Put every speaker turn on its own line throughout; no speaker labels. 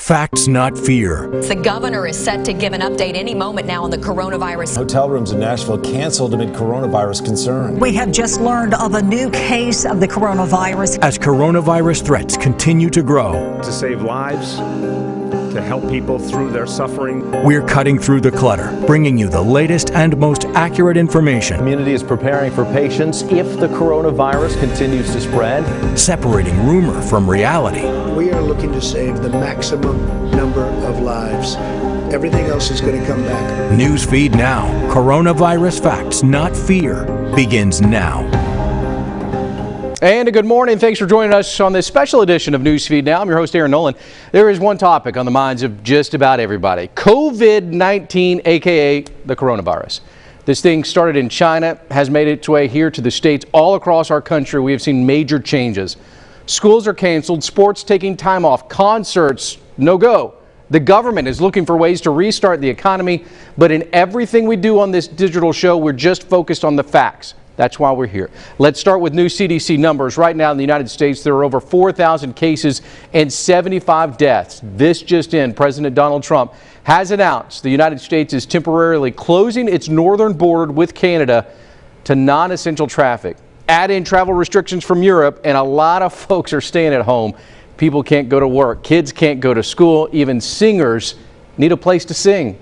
Facts, not fear.
The governor is set to give an update any moment now on the coronavirus.
Hotel rooms in Nashville canceled amid coronavirus concerns.
We have just learned of a new case of the coronavirus.
As coronavirus threats continue to grow,
to save lives, to help people through their suffering.
We're cutting through the clutter, bringing you the latest and most accurate information.
The community is preparing for patients if the coronavirus continues to spread.
Separating rumor from reality.
We are looking to save the maximum number of lives. Everything else is going to come back.
Newsfeed now. Coronavirus Facts, not fear, begins now.
And a good morning. Thanks for joining us on this special edition of Newsfeed Now. I'm your host, Aaron Nolan. There is one topic on the minds of just about everybody. COVID-19, a.k.a. the coronavirus. This thing started in China, has made its way here to the States. All across our country, we have seen major changes. Schools are canceled, sports taking time off, concerts, no go. The government is looking for ways to restart the economy, but in everything we do on this digital show, we're just focused on the facts. That's why we're here. Let's start with new CDC numbers. Right now in the United States, there are over 4,000 cases and 75 deaths. This just in, President Donald Trump has announced the United States is temporarily closing its northern border with Canada to non-essential traffic. Add in travel restrictions from Europe, and a lot of folks are staying at home. People can't go to work. Kids can't go to school. Even singers need a place to sing.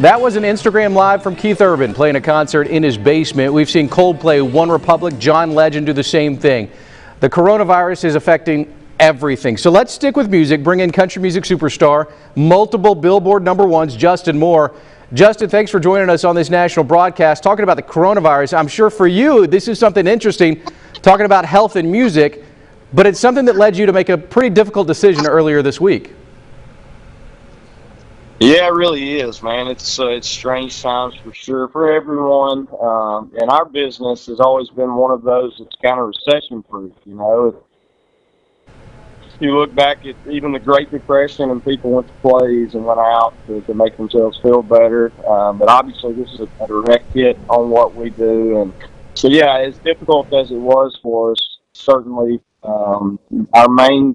That was an Instagram Live from Keith Urban playing a concert in his basement. We've seen Coldplay, One Republic, John Legend do the same thing. The coronavirus is affecting everything. So let's stick with music, bring in country music superstar, multiple Billboard #1s, Justin Moore. Justin, thanks for joining us on this national broadcast talking about the coronavirus. I'm sure for you this is something interesting, talking about health and music, but it's something that led you to make a pretty difficult decision earlier this week.
Yeah, it really is, man. It's strange times for sure for everyone. And our business has always been one of those that's kind of recession-proof, you know. If you look back at even the Great Depression and people went to plays and went out to make themselves feel better. But obviously this is a direct hit on what we do. And so, yeah, as difficult as it was for us, certainly our main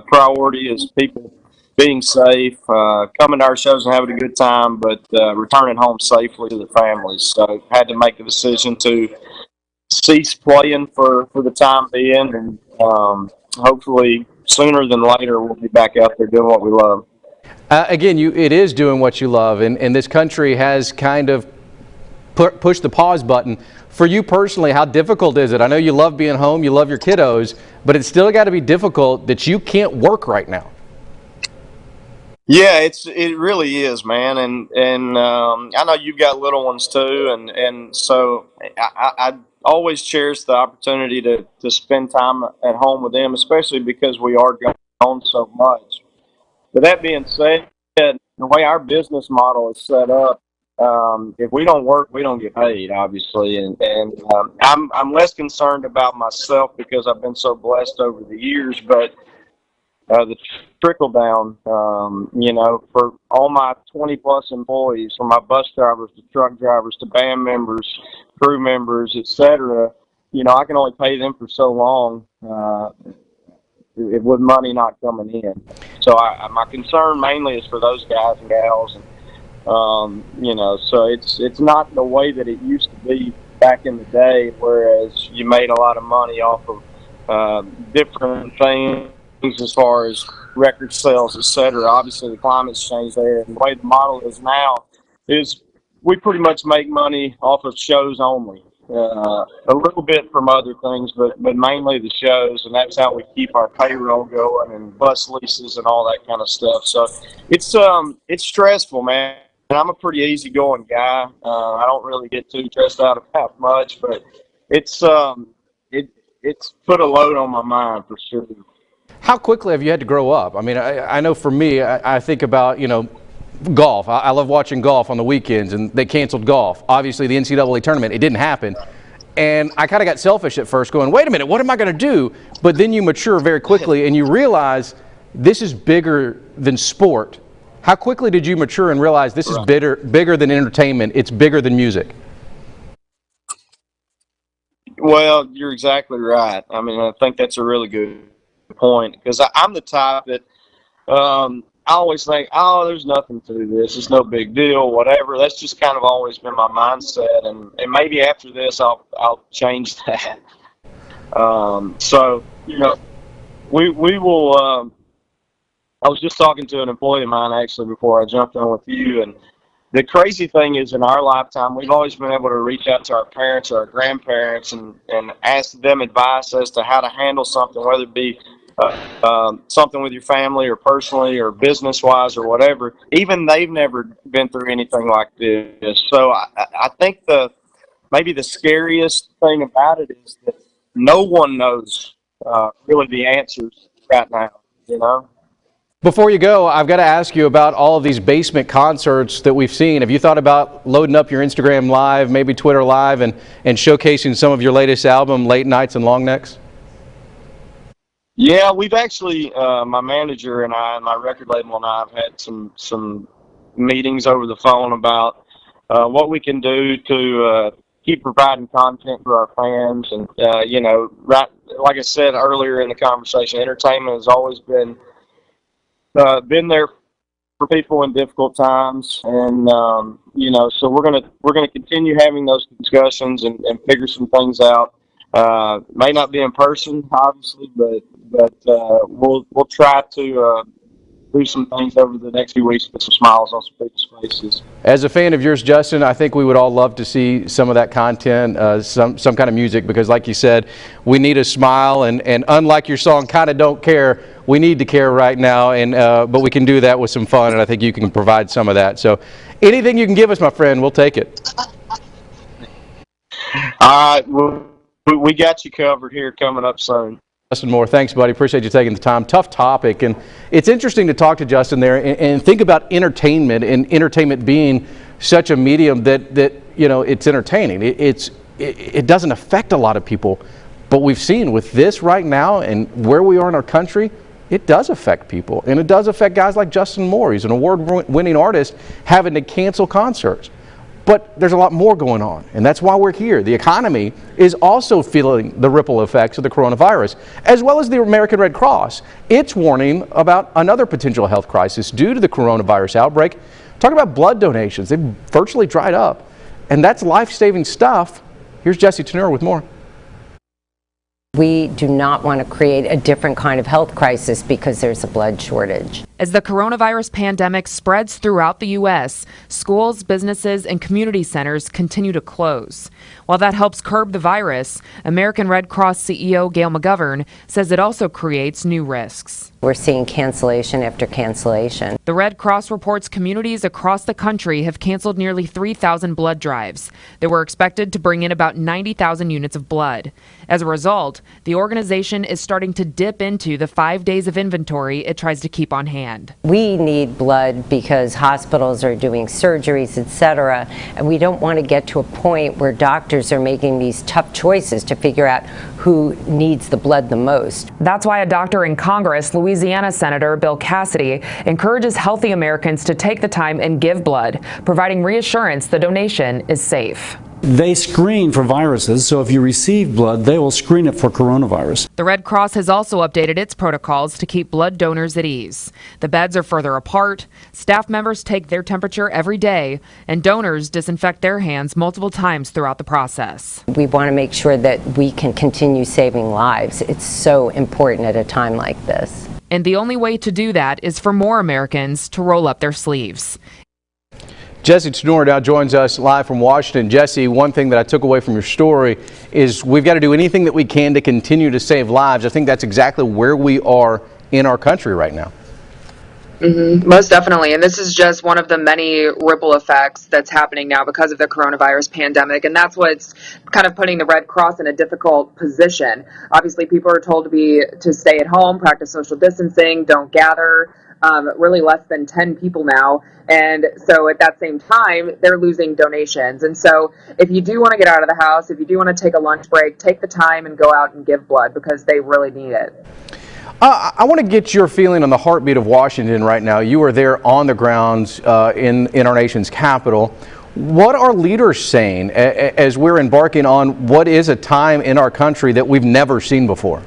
priority is people being safe, coming to our shows and having a good time, but returning home safely to their families. So had to make the decision to cease playing for the time being, and hopefully sooner than later we'll be back out there doing what we love.
Again, it is doing what you love, and this country has kind of pushed the pause button. For you personally, how difficult is it? I know you love being home, you love your kiddos, but it's still got to be difficult that you can't work right now.
Yeah, it really is, man, and I know you've got little ones too, and so I always cherish the opportunity to spend time at home with them, especially because we are gone so much. But that being said, the way our business model is set up, if we don't work, we don't get paid, obviously, and I'm less concerned about myself because I've been so blessed over the years, but the trickle down, you know, for all my 20 plus employees, from my bus drivers to truck drivers to band members, crew members, etc. You know, I can only pay them for so long with money not coming in. So my concern mainly is for those guys and gals, and you know, so it's not the way that it used to be back in the day, whereas you made a lot of money off of different things as far as record sales, etc. Obviously, the climate's changed there, and the way the model is now is we pretty much make money off of shows only. A little bit from other things, but mainly the shows, and that's how we keep our payroll going and bus leases and all that kind of stuff. So it's stressful, man. And I'm a pretty easygoing guy. I don't really get too stressed out about much, but it's put a load on my mind for sure.
How quickly have you had to grow up? I mean, I know for me, I think about, you know, golf. I love watching golf on the weekends, and they canceled golf. Obviously, the NCAA tournament, it didn't happen. And I kind of got selfish at first going, wait a minute, what am I going to do? But then you mature very quickly and you realize this is bigger than sport. How quickly did you mature and realize this is bigger than entertainment? It's bigger than music.
Well, you're exactly right. I mean, I think that's a really good point because I'm the type that I always think, oh, there's nothing to this. It's no big deal, whatever. That's just kind of always been my mindset, and maybe after this, I'll change that. So we will. I was just talking to an employee of mine actually before I jumped on with you, and the crazy thing is in our lifetime, we've always been able to reach out to our parents or our grandparents and ask them advice as to how to handle something, whether it be something with your family or personally or business-wise or whatever. Even they've never been through anything like this. So I think maybe the scariest thing about it is that no one knows really the answers right now.
Before you go, I've got to ask you about all of these basement concerts that we've seen. Have you thought about loading up your Instagram Live, maybe Twitter Live, and showcasing some of your latest album, Late Nights and Long Necks?
Yeah, we've actually, my manager and I, and my record label and I have had some meetings over the phone about what we can do to keep providing content for our fans. And, right, like I said earlier in the conversation, entertainment has always been there for people in difficult times, and so we're gonna continue having those discussions and figure some things out. May not be in person, obviously, but we'll try to do some things over the next few weeks, put some smiles on some people's faces.
As a fan of yours, Justin, I think we would all love to see some of that content, some kind of music, because like you said, we need a smile, and unlike your song, Kinda Don't Care, we need to care right now, and but we can do that with some fun, and I think you can provide some of that. So anything you can give us, my friend, we'll take it.
All right, we got you covered here coming up soon.
Justin Moore, thanks, buddy. Appreciate you taking the time. Tough topic, and it's interesting to talk to Justin there and think about entertainment, and entertainment being such a medium that it's entertaining. It doesn't affect a lot of people, but we've seen with this right now and where we are in our country, it does affect people, and it does affect guys like Justin Moore. He's an award-winning artist having to cancel concerts. But there's a lot more going on, and that's why we're here. The economy is also feeling the ripple effects of the coronavirus, as well as the American Red Cross. It's warning about another potential health crisis due to the coronavirus outbreak. Talking about blood donations, they've virtually dried up, and that's life-saving stuff. Here's Jesse Teneur with more.
We do not want to create a different kind of health crisis because there's a blood shortage.
As the coronavirus pandemic spreads throughout the U.S., schools, businesses, and community centers continue to close. While that helps curb the virus, American Red Cross CEO Gail McGovern says it also creates new risks.
We're seeing cancellation after cancellation.
The Red Cross reports communities across the country have canceled nearly 3,000 blood drives. They were expected to bring in about 90,000 units of blood. As a result, the organization is starting to dip into the 5 days of inventory it tries to keep on hand.
We need blood because hospitals are doing surgeries, etc., and we don't want to get to a point where doctors are making these tough choices to figure out who needs the blood the most.
That's why a doctor in Congress, Louisiana Senator Bill Cassidy, encourages healthy Americans to take the time and give blood, providing reassurance the donation is safe.
They screen for viruses, so if you receive blood, they will screen it for coronavirus.
The Red Cross has also updated its protocols to keep blood donors at ease. The beds are further apart, staff members take their temperature every day, and donors disinfect their hands multiple times throughout the process.
We want to make sure that we can continue saving lives. It's so important at a time like this.
And the only way to do that is for more Americans to roll up their sleeves.
Jesse Teneur now joins us live from Washington. Jesse, one thing that I took away from your story is we've got to do anything that we can to continue to save lives. I think that's exactly where we are in our country right now.
Most definitely. And this is just one of the many ripple effects that's happening now because of the coronavirus pandemic. And that's what's kind of putting the Red Cross in a difficult position. Obviously, people are told to stay at home, practice social distancing, don't gather. Really less than 10 people now. And so at that same time, they're losing donations. And so if you do want to get out of the house, if you do want to take a lunch break, take the time and go out and give blood because they really need it.
I want to get your feeling on the heartbeat of Washington right now. You are there on the grounds in our nation's capital. What are leaders saying as we're embarking on what is a time in our country that we've never seen before?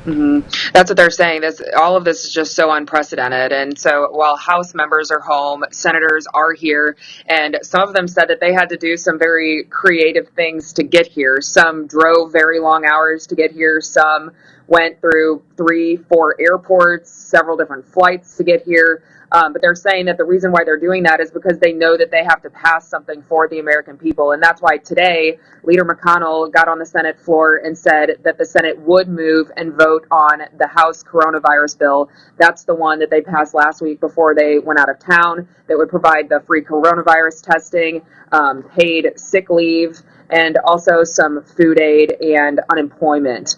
That's what they're saying. All of this is just so unprecedented. And so while House members are home, senators are here, and some of them said that they had to do some very creative things to get here. Some drove very long hours to get here. Some went through 3-4 airports, several different flights to get here. But they're saying that the reason why they're doing that is because they know that they have to pass something for the American people. And that's why today, Leader McConnell got on the Senate floor and said that the Senate would move and vote on the House coronavirus bill. That's the one that they passed last week before they went out of town, that would provide the free coronavirus testing, paid sick leave, and also some food aid and unemployment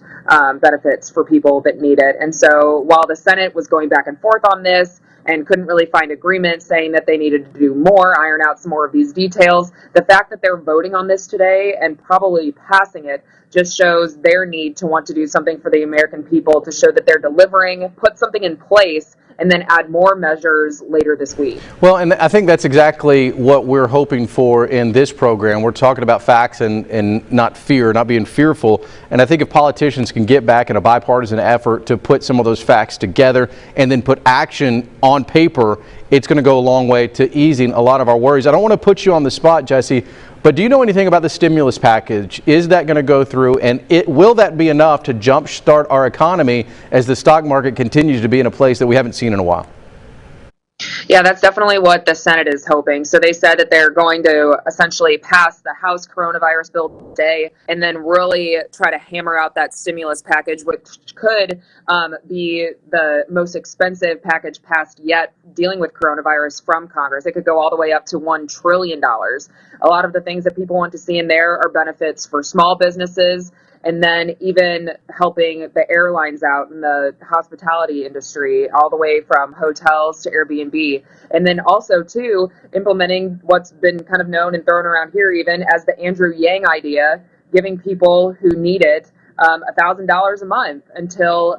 benefits for people that need it. And so while the Senate was going back and forth on this and couldn't really find agreement, saying that they needed to do more, iron out some more of these details, the fact that they're voting on this today and probably passing it just shows their need to want to do something for the American people, to show that they're delivering, put something in place, and then add more measures later this week.
Well, and I think that's exactly what we're hoping for in this program. We're talking about facts and not fear, not being fearful. And I think if politicians can get back in a bipartisan effort to put some of those facts together and then put action on paper, it's going to go a long way to easing a lot of our worries. I don't want to put you on the spot, Jesse, but do you know anything about the stimulus package? Is that going to go through, and will that be enough to jumpstart our economy as the stock market continues to be in a place that we haven't seen in a while?
Yeah, that's definitely what the Senate is hoping. So they said that they're going to essentially pass the House coronavirus bill today and then really try to hammer out that stimulus package, which could be the most expensive package passed yet dealing with coronavirus from Congress. It could go all the way up to $1 trillion. A lot of the things that people want to see in there are benefits for small businesses, and then even helping the airlines out in the hospitality industry, all the way from hotels to Airbnb. And then also, too, implementing what's been kind of known and thrown around here even as the Andrew Yang idea, giving people who need it $1,000 a month until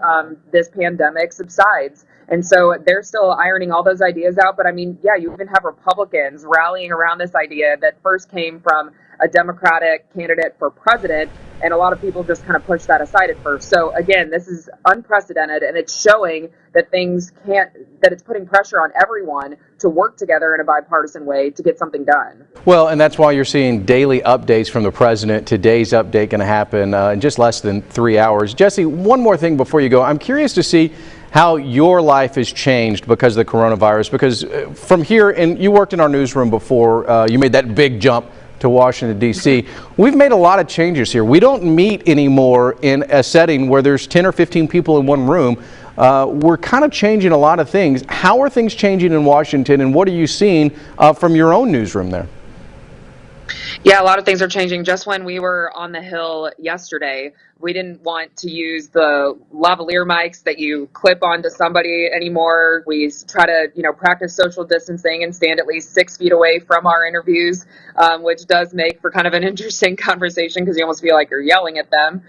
this pandemic subsides. And so they're still ironing all those ideas out. But I mean, yeah, you even have Republicans rallying around this idea that first came from a Democratic candidate for president, and a lot of people just kind of pushed that aside at first. So again, this is unprecedented, and it's showing that that it's putting pressure on everyone to work together in a bipartisan way to get something done.
Well, and that's why you're seeing daily updates from the president. Today's update going to happen in just less than 3 hours. Jesse, one more thing before you go. I'm curious to see how your life has changed because of the coronavirus, because from here, and you worked in our newsroom before, you made that big jump to Washington, D.C. We've made a lot of changes here. We don't meet anymore in a setting where there's 10 or 15 people in one room. We're kind of changing a lot of things. How are things changing in Washington, and what are you seeing from your own newsroom there?
Yeah, a lot of things are changing. Just when we were on the Hill yesterday, we didn't want to use the lavalier mics that you clip onto somebody anymore. We try to, practice social distancing and stand at least 6 feet away from our interviews, which does make for kind of an interesting conversation because you almost feel like you're yelling at them.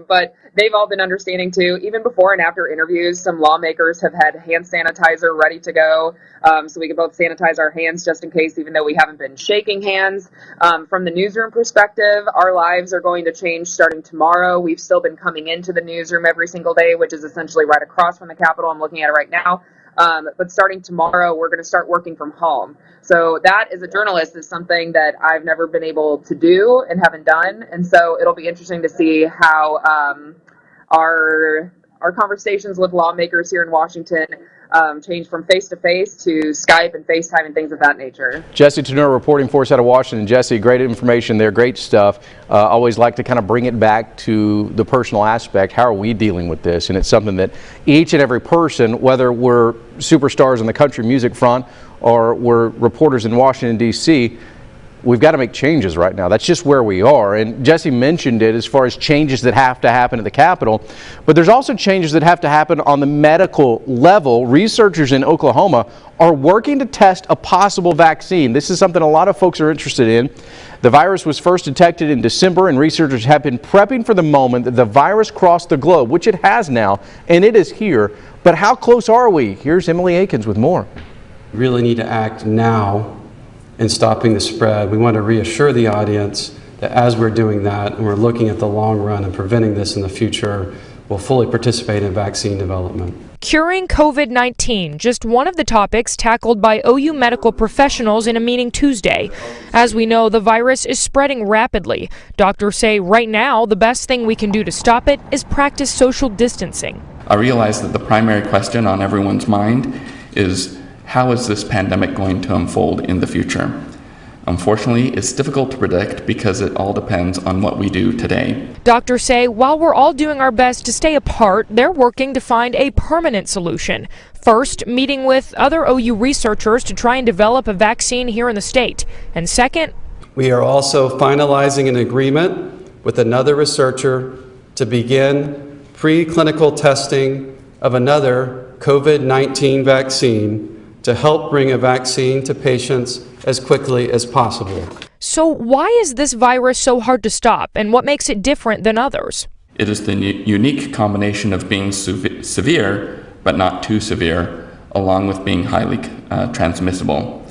But they've all been understanding too. Even before and after interviews, some lawmakers have had hand sanitizer ready to go, so we can both sanitize our hands just in case, even though we haven't been shaking hands. From the newsroom perspective, our lives are going to change starting tomorrow. We've still been coming into the newsroom every single day, which is essentially right across from the Capitol. I'm looking at it right now. But starting tomorrow, we're going to start working from home. So that, as a journalist, is something that I've never been able to do and haven't done. And so it'll be interesting to see how our conversations with lawmakers here in Washington change from face-to-face to Skype and FaceTime and things of that nature.
Jesse Tenura reporting for us out of Washington. Jesse, great information there, great stuff. Always like to kind of bring it back to the personal aspect. How are we dealing with this? And it's something that each and every person, whether we're superstars on the country music front or we're reporters in Washington, D.C., we've got to make changes right now. That's just where we are. And Jesse mentioned it as far as changes that have to happen at the Capitol. But there's also changes that have to happen on the medical level. Researchers in Oklahoma are working to test a possible vaccine. This is something a lot of folks are interested in. The virus was first detected in December, and researchers have been prepping for the moment that the virus crossed the globe, which it has now, and it is here. But how close are we? Here's Emily Akins with more.
We really need to act now in stopping the spread. We want to reassure the audience that as we're doing that and we're looking at the long run and preventing this in the future, we'll fully participate in vaccine development.
Curing COVID-19, just one of the topics tackled by OU medical professionals in a meeting Tuesday. As we know, the virus is spreading rapidly. Doctors say right now the best thing we can do to stop it is practice social distancing.
I realize that the primary question on everyone's mind is, how is this pandemic going to unfold in the future? Unfortunately, it's difficult to predict because it all depends on what we do today.
Doctors say while we're all doing our best to stay apart, they're working to find a permanent solution. First, meeting with other OU researchers to try and develop a vaccine here in the state. And second,
we are also finalizing an agreement with another researcher to begin preclinical testing of another COVID-19 vaccine to help bring a vaccine to patients as quickly as possible.
So why is this virus so hard to stop, and what makes it different than others?
It is the unique combination of being severe but not too severe, along with being highly transmissible.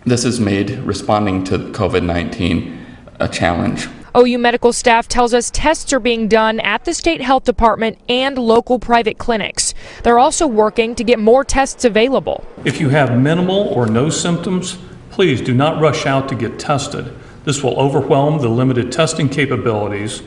This has made responding to COVID-19 a challenge.
OU medical staff tells us tests are being done at the state health department and local private clinics. They're also working to get more tests available.
If you have minimal or no symptoms, please do not rush out to get tested. This will overwhelm the limited testing capabilities,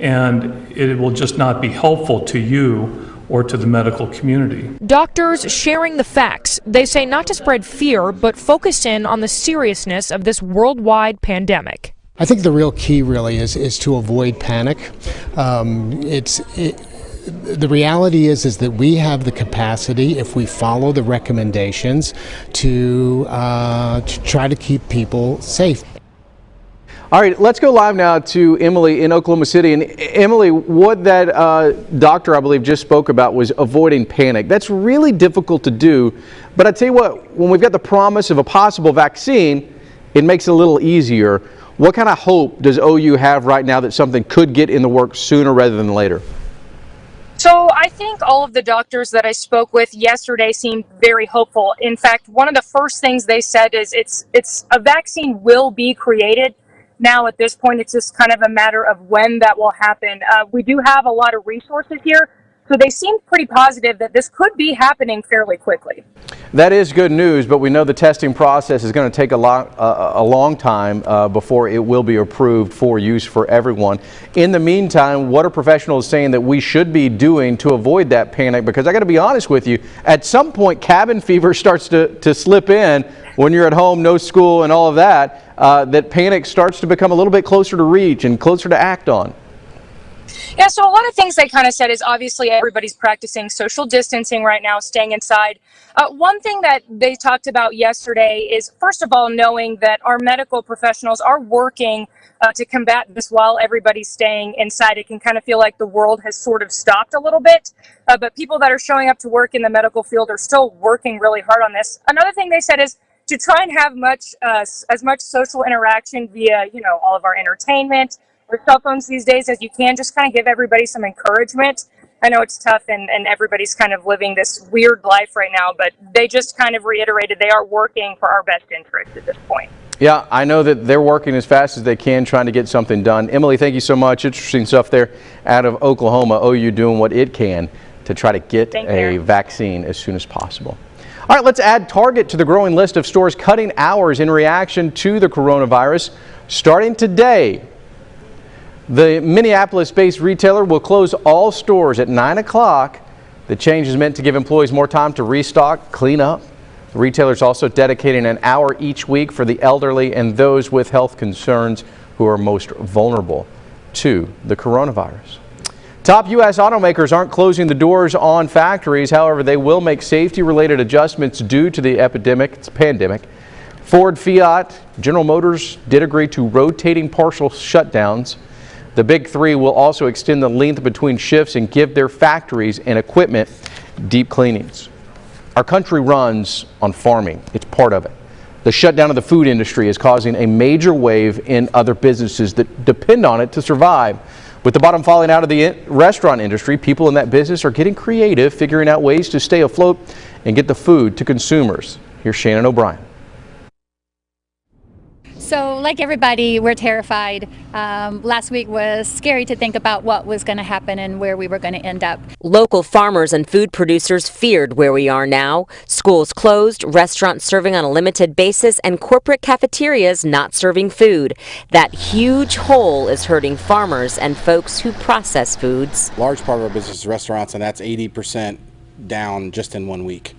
and it will just not be helpful to you or to the medical community.
Doctors sharing the facts. They say not to spread fear, but focus in on the seriousness of this worldwide pandemic.
I think the real key really is to avoid panic. The reality is that we have the capacity, if we follow the recommendations, to try to keep people safe.
All right, let's go live now to Emily in Oklahoma City. And Emily, what that doctor, I believe, just spoke about was avoiding panic. That's really difficult to do. But I tell you what, when we've got the promise of a possible vaccine, it makes it a little easier. What kind of hope does OU have right now that something could get in the works sooner rather than later?
So I think all of the doctors that I spoke with yesterday seemed very hopeful. In fact, one of the first things they said is it's a vaccine will be created. Now at this point, it's just kind of a matter of when that will happen. We do have a lot of resources here, so they seem pretty positive that this could be happening fairly quickly.
That is good news, but we know the testing process is going to take a long time before it will be approved for use for everyone. In the meantime, what are professionals saying that we should be doing to avoid that panic? Because I got to be honest with you, at some point cabin fever starts to slip in when you're at home, no school and all of that, that panic starts to become a little bit closer to reach and closer to act on.
Yeah, so a lot of things they kind of said is obviously everybody's practicing social distancing right now, staying inside. One thing that they talked about yesterday is, first of all, knowing that our medical professionals are working to combat this while everybody's staying inside. It can kind of feel like the world has sort of stopped a little bit, but people that are showing up to work in the medical field are still working really hard on this. Another thing they said is to try and have as much social interaction via, all of our entertainment or cell phones these days as you can, just kind of give everybody some encouragement. I know it's tough and everybody's kind of living this weird life right now, but they just kind of reiterated they are working for our best interest at this point.
Yeah, I know that they're working as fast as they can trying to get something done. Emily, thank you so much. Interesting stuff there out of Oklahoma. OU doing what it can to try to get a vaccine as soon as possible. All right, let's add Target to the growing list of stores cutting hours in reaction to the coronavirus. Starting today, the Minneapolis-based retailer will close all stores at 9 o'clock. The change is meant to give employees more time to restock, clean up. The retailer is also dedicating an hour each week for the elderly and those with health concerns who are most vulnerable to the coronavirus. Top U.S. automakers aren't closing the doors on factories. However, they will make safety-related adjustments due to the pandemic. Ford, Fiat, General Motors did agree to rotating partial shutdowns. The big three will also extend the length between shifts and give their factories and equipment deep cleanings. Our country runs on farming. It's part of it. The shutdown of the food industry is causing a major wave in other businesses that depend on it to survive. With the bottom falling out of the restaurant industry, people in that business are getting creative, figuring out ways to stay afloat and get the food to consumers. Here's Shannon O'Brien.
So like everybody, we're terrified. Last week was scary to think about what was going to happen and where we were going to end up.
Local farmers and food producers feared where we are now. Schools closed, restaurants serving on a limited basis, and corporate cafeterias not serving food. That huge hole is hurting farmers and folks who process foods.
Large part of our business is restaurants, and that's 80% down just in 1 week.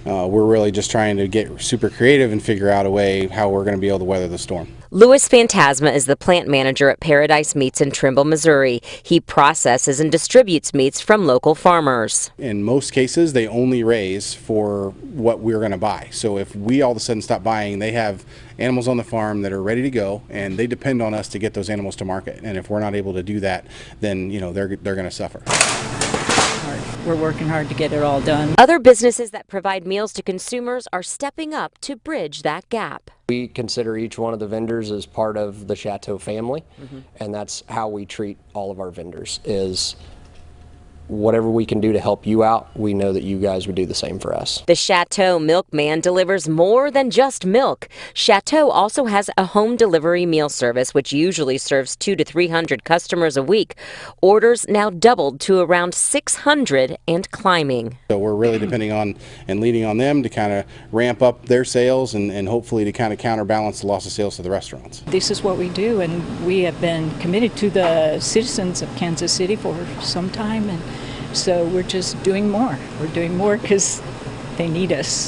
We're really just trying to get super creative and figure out a way how we're going to be able to weather the storm.
Louis Phantasma is the plant manager at Paradise Meats in Trimble, Missouri. He processes and distributes meats from local farmers.
In most cases, they only raise for what we're going to buy. So if we all of a sudden stop buying, they have animals on the farm that are ready to go, and they depend on us to get those animals to market. And if we're not able to do that, then they're going to suffer.
We're working hard to get it all done.
Other businesses that provide meals to consumers are stepping up to bridge that gap.
We consider each one of the vendors as part of the Chateau family, and that's how we treat all of our vendors, is whatever we can do to help you out, we know that you guys would do the same for us.
The Chateau Milkman delivers more than just milk. Chateau also has a home delivery meal service, which usually serves 200 to 300 customers a week. Orders now doubled to around 600 and climbing.
So we're really depending on and leaning on them to kind of ramp up their sales and hopefully to kind of counterbalance the loss of sales to the restaurants.
This is what we do, and we have been committed to the citizens of Kansas City for some time, and so we're just doing more. We're doing more because they need us.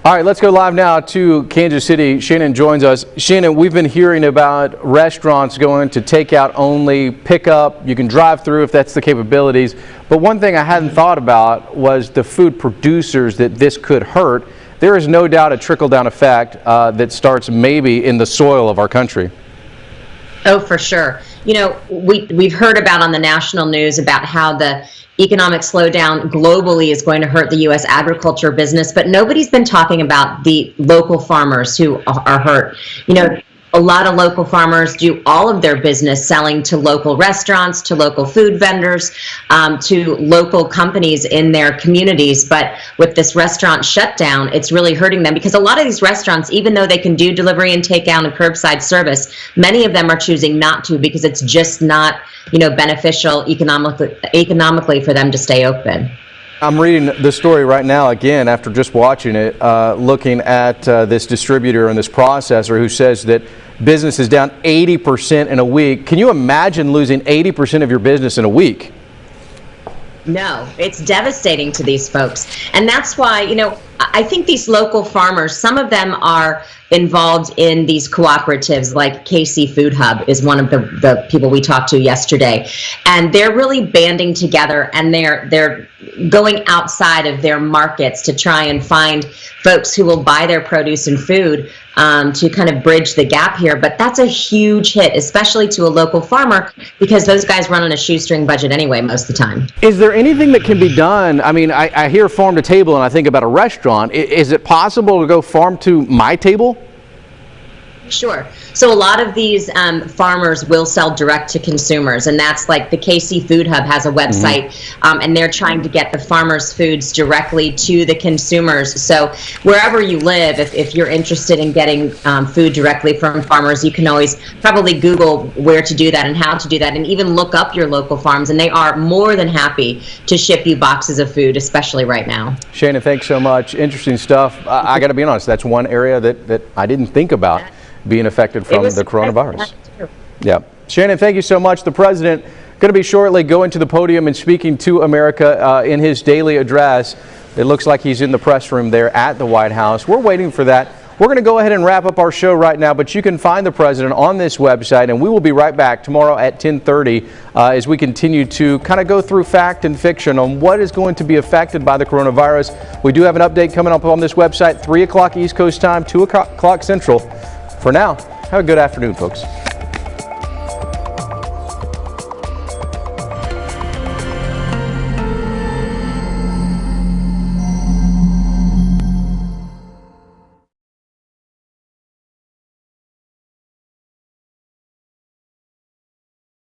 All right, let's go live now to Kansas City. Shannon joins us. Shannon, we've been hearing about restaurants going to takeout only, pickup. You can drive through if that's the capabilities. But one thing I hadn't thought about was the food producers that this could hurt. There is no doubt a trickle-down effect that starts maybe in the soil of our country.
Oh, for sure. You know, we've heard about on the national news about how the economic slowdown globally is going to hurt the U.S. agriculture business, but nobody's been talking about the local farmers who are hurt. You know, a lot of local farmers do all of their business selling to local restaurants, to local food vendors, to local companies in their communities. But with this restaurant shutdown, it's really hurting them because a lot of these restaurants, even though they can do delivery and takeout and curbside service, many of them are choosing not to because it's just not, beneficial economically for them to stay open.
I'm reading the story right now again after just watching it, looking at this distributor and this processor who says that business is down 80% in a week. Can you imagine losing 80% of your business in a week?
No, it's devastating to these folks. And that's why, I think these local farmers, some of them are involved in these cooperatives, like KC Food Hub is one of the people we talked to yesterday. And they're really banding together, and they're going outside of their markets to try and find folks who will buy their produce and food to kind of bridge the gap here. But that's a huge hit, especially to a local farmer, because those guys run on a shoestring budget anyway most of the time.
Is there anything that can be done? I mean, I hear farm to table and I think about a restaurant. Is it possible to go farm to my table?
Sure. So a lot of these farmers will sell direct to consumers, and that's like the KC Food Hub has a website, and they're trying to get the farmers' foods directly to the consumers. So wherever you live, if you're interested in getting food directly from farmers, you can always probably Google where to do that and how to do that, and even look up your local farms, and they are more than happy to ship you boxes of food, especially right now.
Shannon, thanks so much. Interesting stuff. I got to be honest, that's one area that I didn't think about being affected from the coronavirus. Yeah. Shannon, thank you so much. The president going to be shortly going to the podium and speaking to America in his daily address. It looks like he's in the press room there at the White House. We're waiting for that. We're going to go ahead and wrap up our show right now, but you can find the president on this website, and we will be right back tomorrow at 10:30 as we continue to kind of go through fact and fiction on what is going to be affected by the coronavirus. We do have an update coming up on this website, 3 o'clock East Coast time, 2 o'clock Central. For now, have a good afternoon, folks.